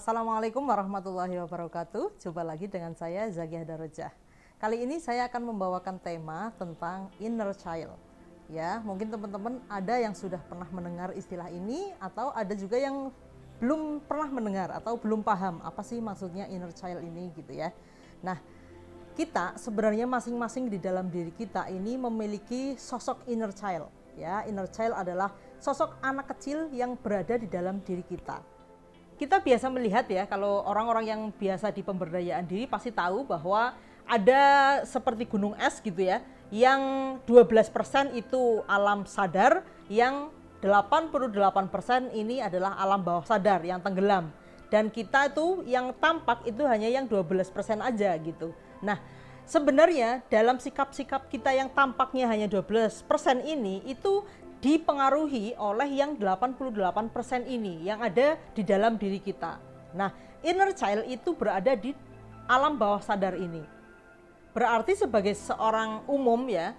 Assalamualaikum warahmatullahi wabarakatuh. Jumpa lagi dengan saya Zakiah Darajah. Kali ini saya akan membawakan tema tentang inner child. Ya, mungkin teman-teman ada yang sudah pernah mendengar istilah ini atau ada juga yang belum pernah mendengar atau belum paham apa sih maksudnya inner child ini gitu ya. Nah, kita sebenarnya masing-masing di dalam diri kita ini memiliki sosok inner child. Ya, inner child adalah sosok anak kecil yang berada di dalam diri kita. Kita biasa melihat ya, kalau orang-orang yang biasa di pemberdayaan diri pasti tahu bahwa ada seperti gunung es gitu ya, yang 12% itu alam sadar, yang 88% ini adalah alam bawah sadar yang tenggelam. Dan kita itu yang tampak itu hanya yang 12% aja gitu. Nah, sebenarnya dalam sikap-sikap kita yang tampaknya hanya 12% ini itu dipengaruhi oleh yang 88% ini yang ada di dalam diri kita. Nah, inner child itu berada di alam bawah sadar ini. Berarti sebagai seorang umum ya,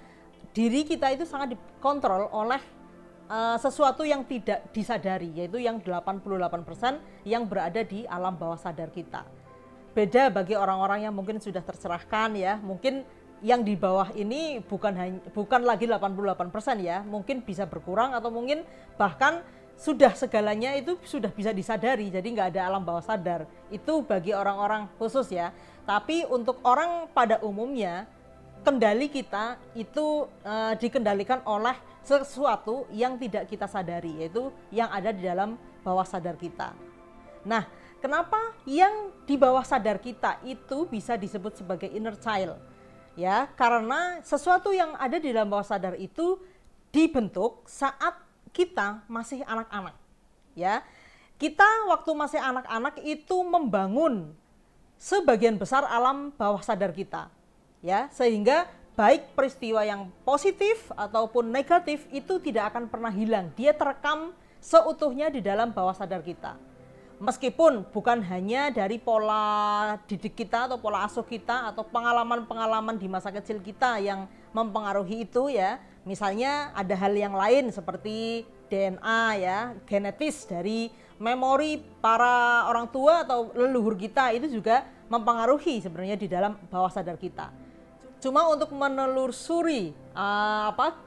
diri kita itu sangat dikontrol oleh sesuatu yang tidak disadari, yaitu yang 88% yang berada di alam bawah sadar kita. Beda bagi orang-orang yang mungkin sudah tercerahkan ya, mungkin yang di bawah ini bukan lagi 88% ya, mungkin bisa berkurang atau mungkin bahkan sudah segalanya itu sudah bisa disadari, jadi nggak ada alam bawah sadar. Itu bagi orang-orang khusus ya. Tapi untuk orang pada umumnya, kendali kita itu dikendalikan oleh sesuatu yang tidak kita sadari, yaitu yang ada di dalam bawah sadar kita. Nah, kenapa yang di bawah sadar kita itu bisa disebut sebagai inner child? Ya, karena sesuatu yang ada di dalam bawah sadar itu dibentuk saat kita masih anak-anak. Ya, kita waktu masih anak-anak itu membangun sebagian besar alam bawah sadar kita. Ya, sehingga baik peristiwa yang positif ataupun negatif itu tidak akan pernah hilang. Dia terekam seutuhnya di dalam bawah sadar kita. Meskipun bukan hanya dari pola didik kita atau pola asuh kita atau pengalaman-pengalaman di masa kecil kita yang mempengaruhi itu ya. Misalnya ada hal yang lain seperti DNA ya, genetis dari memori para orang tua atau leluhur kita itu juga mempengaruhi sebenarnya di dalam bawah sadar kita. Cuma untuk menelusuri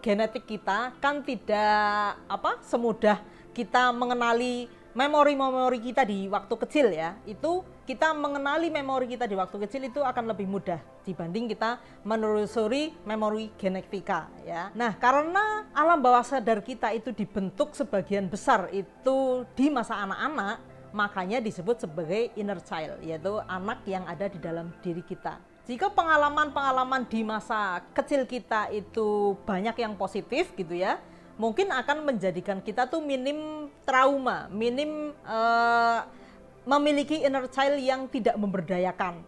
genetik kita kan tidak semudah kita mengenali memori-memori kita di waktu kecil ya. Itu kita mengenali memori kita di waktu kecil itu akan lebih mudah dibanding kita menelusuri memori genetika ya. Nah, karena alam bawah sadar kita itu dibentuk sebagian besar itu di masa anak-anak, makanya disebut sebagai inner child, yaitu anak yang ada di dalam diri kita. Jika pengalaman-pengalaman di masa kecil kita itu banyak yang positif gitu ya, mungkin akan menjadikan kita tuh minim trauma, minim memiliki inner child yang tidak memberdayakan.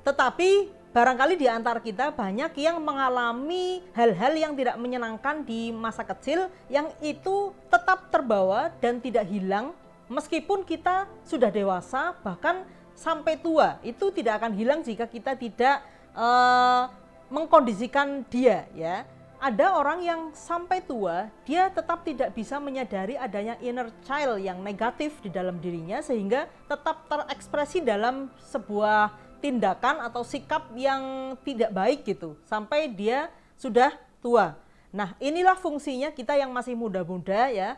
Tetapi barangkali di antara kita banyak yang mengalami hal-hal yang tidak menyenangkan di masa kecil yang itu tetap terbawa dan tidak hilang meskipun kita sudah dewasa, bahkan sampai tua. Itu tidak akan hilang jika kita tidak mengkondisikan dia ya. Ada orang yang sampai tua, dia tetap tidak bisa menyadari adanya inner child yang negatif di dalam dirinya sehingga tetap terekspresi dalam sebuah tindakan atau sikap yang tidak baik gitu, sampai dia sudah tua. Nah, inilah fungsinya kita yang masih muda-muda ya,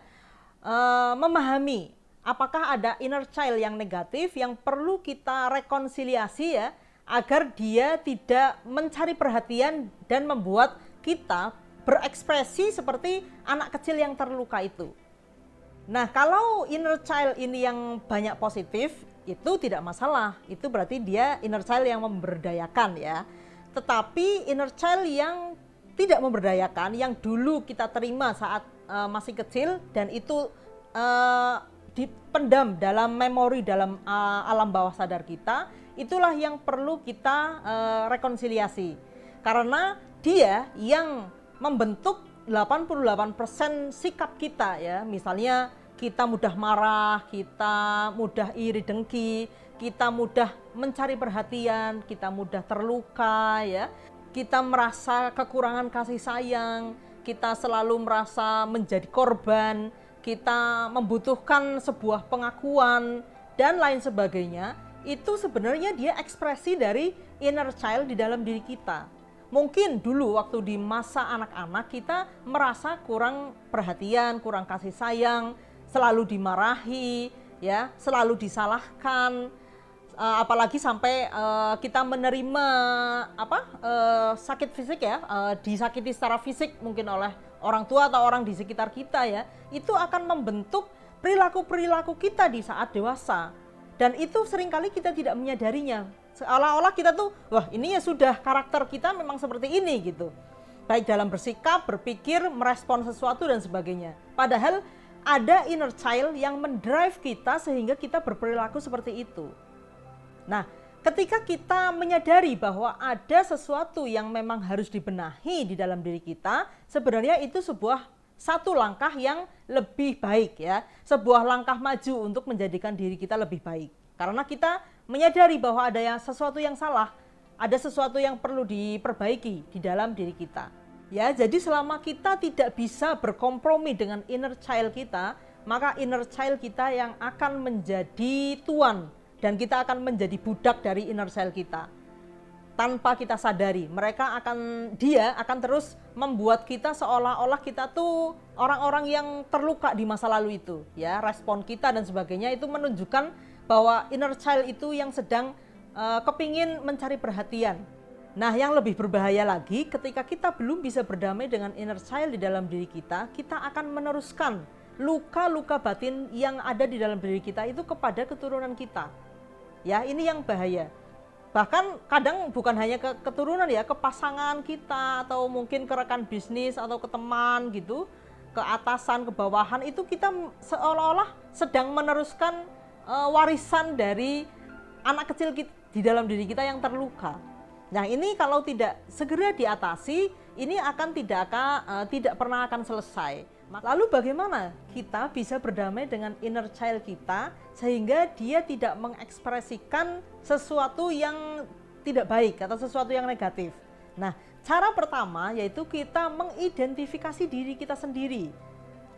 memahami apakah ada inner child yang negatif yang perlu kita rekonsiliasi ya, agar dia tidak mencari perhatian dan membuat kita berekspresi seperti anak kecil yang terluka itu. Nah, kalau inner child ini yang banyak positif, itu tidak masalah. Itu berarti dia inner child yang memberdayakan ya. Tetapi inner child yang tidak memberdayakan, yang dulu kita terima saat masih kecil dan itu dipendam dalam memori, dalam alam bawah sadar kita, itulah yang perlu kita rekonsiliasi. Karena dia yang membentuk 88% sikap kita ya. Misalnya kita mudah marah, kita mudah iri dengki, kita mudah mencari perhatian, kita mudah terluka ya. Kita merasa kekurangan kasih sayang, kita selalu merasa menjadi korban, kita membutuhkan sebuah pengakuan, dan lain sebagainya, itu sebenarnya dia ekspresi dari inner child di dalam diri kita. Mungkin dulu waktu di masa anak-anak kita merasa kurang perhatian, kurang kasih sayang, selalu dimarahi, ya, selalu disalahkan, apalagi sampai kita menerima sakit fisik ya, disakiti secara fisik mungkin oleh orang tua atau orang di sekitar kita ya, itu akan membentuk perilaku-perilaku kita di saat dewasa. Dan itu seringkali kita tidak menyadarinya. Seolah-olah kita tuh, wah ini ya sudah karakter kita memang seperti ini gitu. Baik dalam bersikap, berpikir, merespon sesuatu dan sebagainya. Padahal ada inner child yang mendrive kita sehingga kita berperilaku seperti itu. Nah, ketika kita menyadari bahwa ada sesuatu yang memang harus dibenahi di dalam diri kita, sebenarnya itu sebuah satu langkah yang lebih baik ya, sebuah langkah maju untuk menjadikan diri kita lebih baik. Karena kita menyadari bahwa ada sesuatu yang salah, ada sesuatu yang perlu diperbaiki di dalam diri kita. Ya, jadi selama kita tidak bisa berkompromi dengan inner child kita, maka inner child kita yang akan menjadi tuan dan kita akan menjadi budak dari inner child kita. Tanpa kita sadari, dia akan terus membuat kita seolah-olah kita tuh orang-orang yang terluka di masa lalu itu, ya, respon kita dan sebagainya itu menunjukkan bahwa inner child itu yang sedang kepingin mencari perhatian. Nah, yang lebih berbahaya lagi, ketika kita belum bisa berdamai dengan inner child di dalam diri kita, kita akan meneruskan luka-luka batin yang ada di dalam diri kita itu kepada keturunan kita. Ya, ini yang bahaya. Bahkan kadang bukan hanya ke keturunan ya, ke pasangan kita atau mungkin ke rekan bisnis atau ke teman gitu, ke atasan, ke bawahan, itu kita seolah-olah sedang meneruskan warisan dari anak kecil di dalam diri kita yang terluka. Nah, ini kalau tidak segera diatasi, ini akan tidak pernah akan selesai. Lalu bagaimana kita bisa berdamai dengan inner child kita sehingga dia tidak mengekspresikan sesuatu yang tidak baik atau sesuatu yang negatif? Nah, cara pertama yaitu kita mengidentifikasi diri kita sendiri.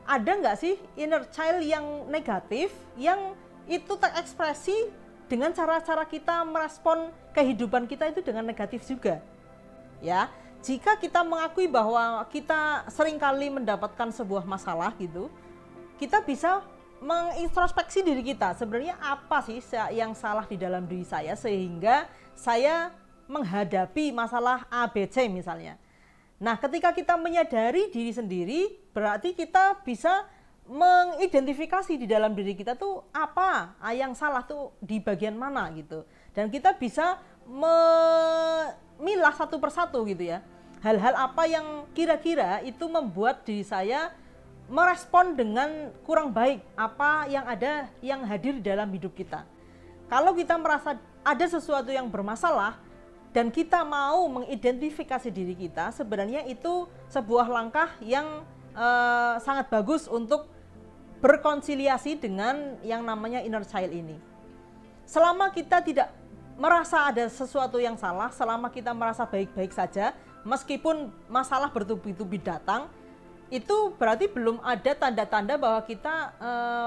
Ada nggak sih inner child yang negatif yang itu terekspresi dengan cara-cara kita merespon kehidupan kita itu dengan negatif juga? Ya, jika kita mengakui bahwa kita seringkali mendapatkan sebuah masalah gitu, kita bisa mengintrospeksi diri kita. Sebenarnya apa sih yang salah di dalam diri saya sehingga saya menghadapi masalah ABC misalnya. Nah, ketika kita menyadari diri sendiri, berarti kita bisa mengidentifikasi di dalam diri kita tuh apa yang salah tuh di bagian mana gitu. Dan kita bisa memilah satu persatu gitu ya. Hal-hal apa yang kira-kira itu membuat diri saya merespon dengan kurang baik apa yang hadir di dalam hidup kita. Kalau kita merasa ada sesuatu yang bermasalah dan kita mau mengidentifikasi diri kita, sebenarnya itu sebuah langkah yang sangat bagus untuk berkonsiliasi dengan yang namanya inner child ini. Selama kita tidak merasa ada sesuatu yang salah, selama kita merasa baik-baik saja, meskipun masalah bertubi-tubi datang, itu berarti belum ada tanda-tanda bahwa kita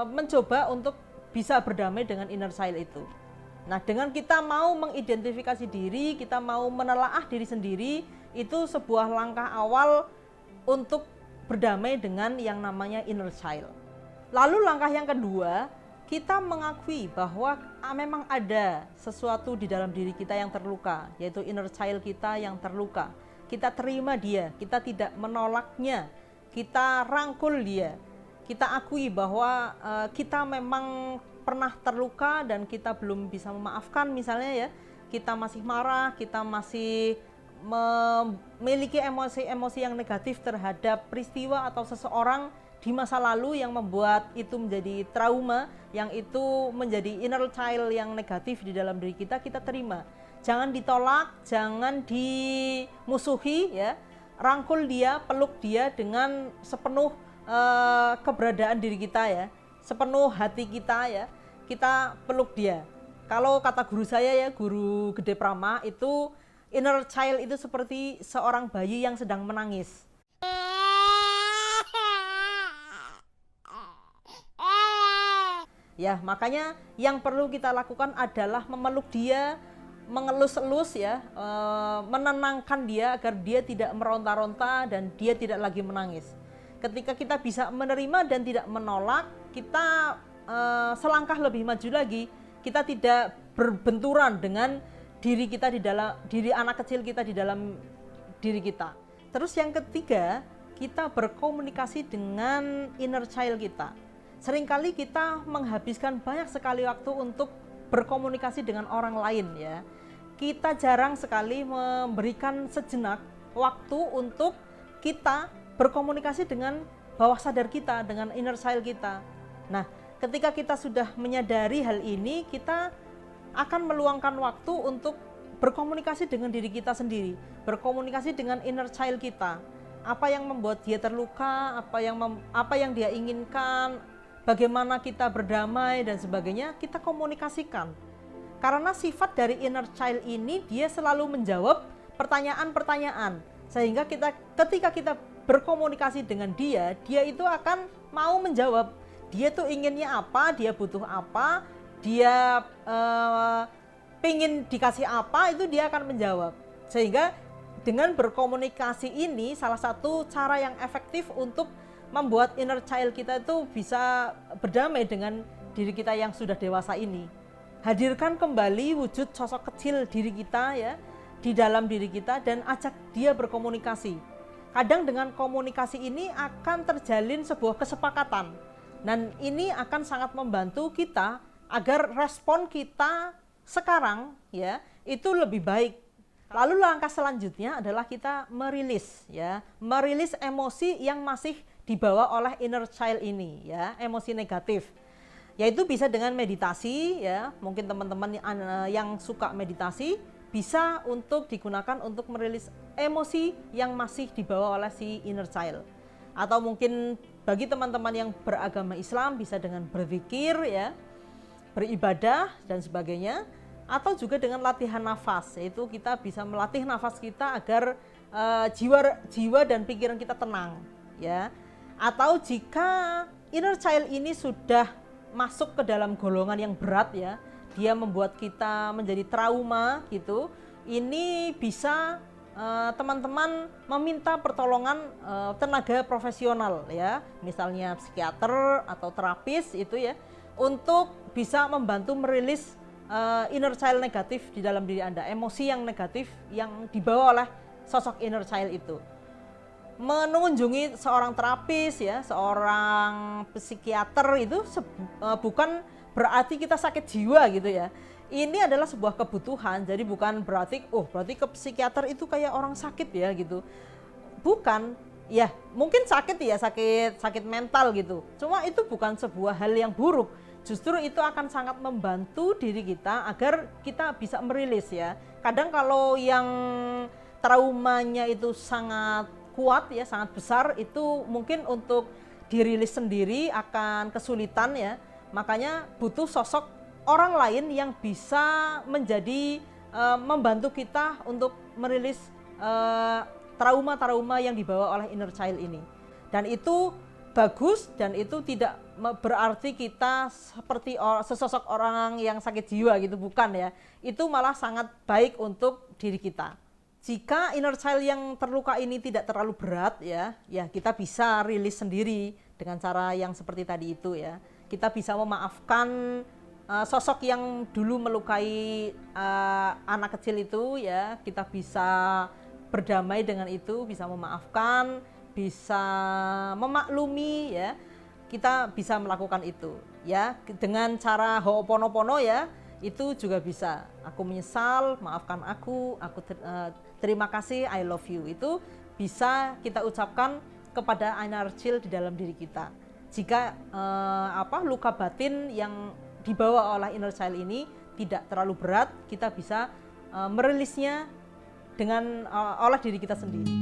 mencoba untuk bisa berdamai dengan inner child itu. Nah, dengan kita mau mengidentifikasi diri, kita mau menelaah diri sendiri, itu sebuah langkah awal untuk berdamai dengan yang namanya inner child. Lalu langkah yang kedua, kita mengakui bahwa memang ada sesuatu di dalam diri kita yang terluka, yaitu inner child kita yang terluka. Kita terima dia, kita tidak menolaknya, kita rangkul dia. Kita akui bahwa kita memang pernah terluka dan kita belum bisa memaafkan misalnya ya. Kita masih marah, kita masih memiliki emosi-emosi yang negatif terhadap peristiwa atau seseorang di masa lalu yang membuat itu menjadi trauma, yang itu menjadi inner child yang negatif di dalam diri kita, kita terima. Jangan ditolak, jangan dimusuhi ya. Rangkul dia, peluk dia dengan sepenuh keberadaan diri kita ya. Sepenuh hati kita ya. Kita peluk dia. Kalau kata guru saya ya, guru Gede Prama, itu inner child itu seperti seorang bayi yang sedang menangis. Ya, makanya yang perlu kita lakukan adalah memeluk dia, mengelus-elus ya, menenangkan dia agar dia tidak meronta-ronta dan dia tidak lagi menangis. Ketika kita bisa menerima dan tidak menolak, kita selangkah lebih maju lagi. Kita tidak berbenturan dengan diri kita di dalam diri anak kecil kita di dalam diri kita. Terus yang ketiga, kita berkomunikasi dengan inner child kita. Seringkali kita menghabiskan banyak sekali waktu untuk berkomunikasi dengan orang lain ya. Kita jarang sekali memberikan sejenak waktu untuk kita berkomunikasi dengan bawah sadar kita, dengan inner child kita. Nah, ketika kita sudah menyadari hal ini, kita akan meluangkan waktu untuk berkomunikasi dengan diri kita sendiri, berkomunikasi dengan inner child kita. Apa yang membuat dia terluka, apa yang dia inginkan, bagaimana kita berdamai dan sebagainya, kita komunikasikan. Karena sifat dari inner child ini, dia selalu menjawab pertanyaan-pertanyaan. Sehingga ketika kita berkomunikasi dengan dia itu akan mau menjawab. Dia tuh inginnya apa, dia butuh apa, dia pengen dikasih apa, itu dia akan menjawab. Sehingga dengan berkomunikasi ini salah satu cara yang efektif untuk membuat inner child kita itu bisa berdamai dengan diri kita yang sudah dewasa ini. Hadirkan kembali wujud sosok kecil diri kita ya di dalam diri kita dan ajak dia berkomunikasi. Kadang dengan komunikasi ini akan terjalin sebuah kesepakatan dan ini akan sangat membantu kita agar respon kita sekarang ya itu lebih baik. Lalu langkah selanjutnya adalah kita merilis ya, merilis emosi yang masih dibawa oleh inner child ini ya, emosi negatif. Yaitu bisa dengan meditasi ya, mungkin teman-teman yang suka meditasi bisa untuk digunakan untuk merilis emosi yang masih dibawa oleh si inner child. Atau mungkin bagi teman-teman yang beragama Islam bisa dengan berzikir ya, beribadah dan sebagainya. Atau juga dengan latihan nafas, yaitu kita bisa melatih nafas kita agar jiwa dan pikiran kita tenang ya. Atau jika inner child ini sudah masuk ke dalam golongan yang berat ya, dia membuat kita menjadi trauma gitu, ini bisa teman-teman meminta pertolongan tenaga profesional ya, misalnya psikiater atau terapis itu ya, untuk bisa membantu merilis inner child negatif di dalam diri Anda, emosi yang negatif yang dibawa oleh sosok inner child itu. Mengunjungi seorang terapis ya, seorang psikiater itu bukan berarti kita sakit jiwa gitu ya. Ini adalah sebuah kebutuhan, jadi bukan berarti berarti ke psikiater itu kayak orang sakit ya gitu. Bukan, ya mungkin sakit ya, sakit mental gitu. Cuma itu bukan sebuah hal yang buruk. Justru itu akan sangat membantu diri kita agar kita bisa merilis ya. Kadang kalau yang traumanya itu sangat kuat ya, sangat besar, itu mungkin untuk dirilis sendiri akan kesulitan ya. Makanya butuh sosok orang lain yang bisa menjadi membantu kita untuk merilis trauma-trauma yang dibawa oleh inner child ini. Dan itu bagus dan itu tidak berarti kita seperti sesosok orang yang sakit jiwa gitu, bukan ya. Itu malah sangat baik untuk diri kita. Jika inner child yang terluka ini tidak terlalu berat ya kita bisa rilis sendiri dengan cara yang seperti tadi itu ya. Kita bisa memaafkan sosok yang dulu melukai anak kecil itu ya, kita bisa berdamai dengan itu, bisa memaafkan, bisa memaklumi ya, kita bisa melakukan itu ya dengan cara Ho'oponopono ya, itu juga bisa. Aku menyesal, maafkan aku terima kasih, I love you, itu bisa kita ucapkan kepada inner child di dalam diri kita. Jika luka batin yang dibawa oleh inner child ini tidak terlalu berat, kita bisa merilisnya dengan oleh diri kita sendiri.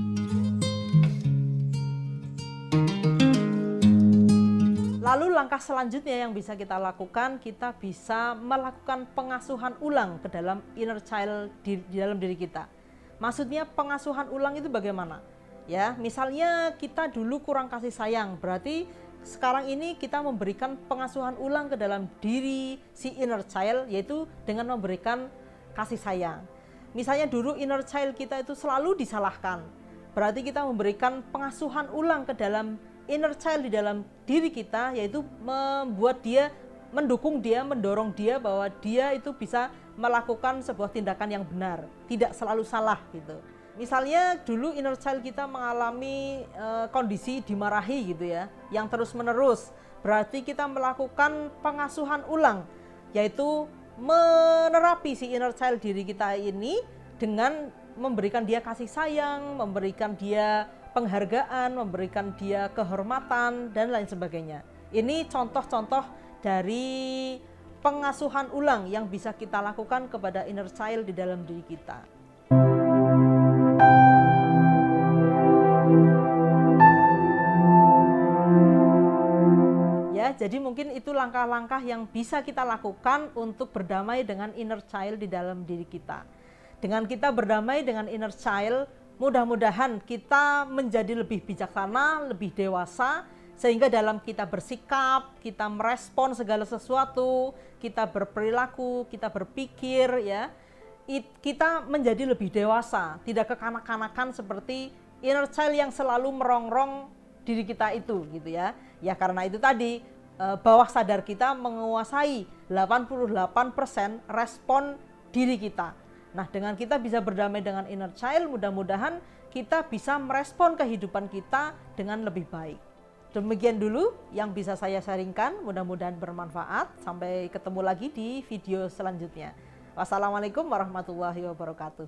Lalu langkah selanjutnya yang bisa kita lakukan, kita bisa melakukan pengasuhan ulang ke dalam inner child di dalam diri kita. Maksudnya pengasuhan ulang itu bagaimana? Ya, misalnya kita dulu kurang kasih sayang, berarti sekarang ini kita memberikan pengasuhan ulang ke dalam diri si inner child, yaitu dengan memberikan kasih sayang. Misalnya dulu inner child kita itu selalu disalahkan, berarti kita memberikan pengasuhan ulang ke dalam inner child di dalam diri kita, yaitu membuat dia, mendukung dia, mendorong dia bahwa dia itu bisa melakukan sebuah tindakan yang benar, tidak selalu salah gitu. Misalnya dulu inner child kita mengalami kondisi dimarahi gitu ya, yang terus menerus, berarti kita melakukan pengasuhan ulang, yaitu menerapi si inner child diri kita ini dengan memberikan dia kasih sayang, memberikan dia penghargaan, memberikan dia kehormatan, dan lain sebagainya. Ini contoh-contoh dari pengasuhan ulang yang bisa kita lakukan kepada inner child di dalam diri kita. Ya, jadi mungkin itu langkah-langkah yang bisa kita lakukan untuk berdamai dengan inner child di dalam diri kita. Dengan kita berdamai dengan inner child, mudah-mudahan kita menjadi lebih bijaksana, lebih dewasa, sehingga dalam kita bersikap, kita merespon segala sesuatu, kita berperilaku, kita berpikir, ya, kita menjadi lebih dewasa, tidak kekanak-kanakan seperti inner child yang selalu merongrong diri kita itu, gitu ya. Ya karena itu tadi, bawah sadar kita menguasai 88% respon diri kita. Nah, dengan kita bisa berdamai dengan inner child, mudah-mudahan kita bisa merespon kehidupan kita dengan lebih baik. Demikian dulu yang bisa saya sharingkan, mudah-mudahan bermanfaat. Sampai ketemu lagi di video selanjutnya. Wassalamualaikum warahmatullahi wabarakatuh.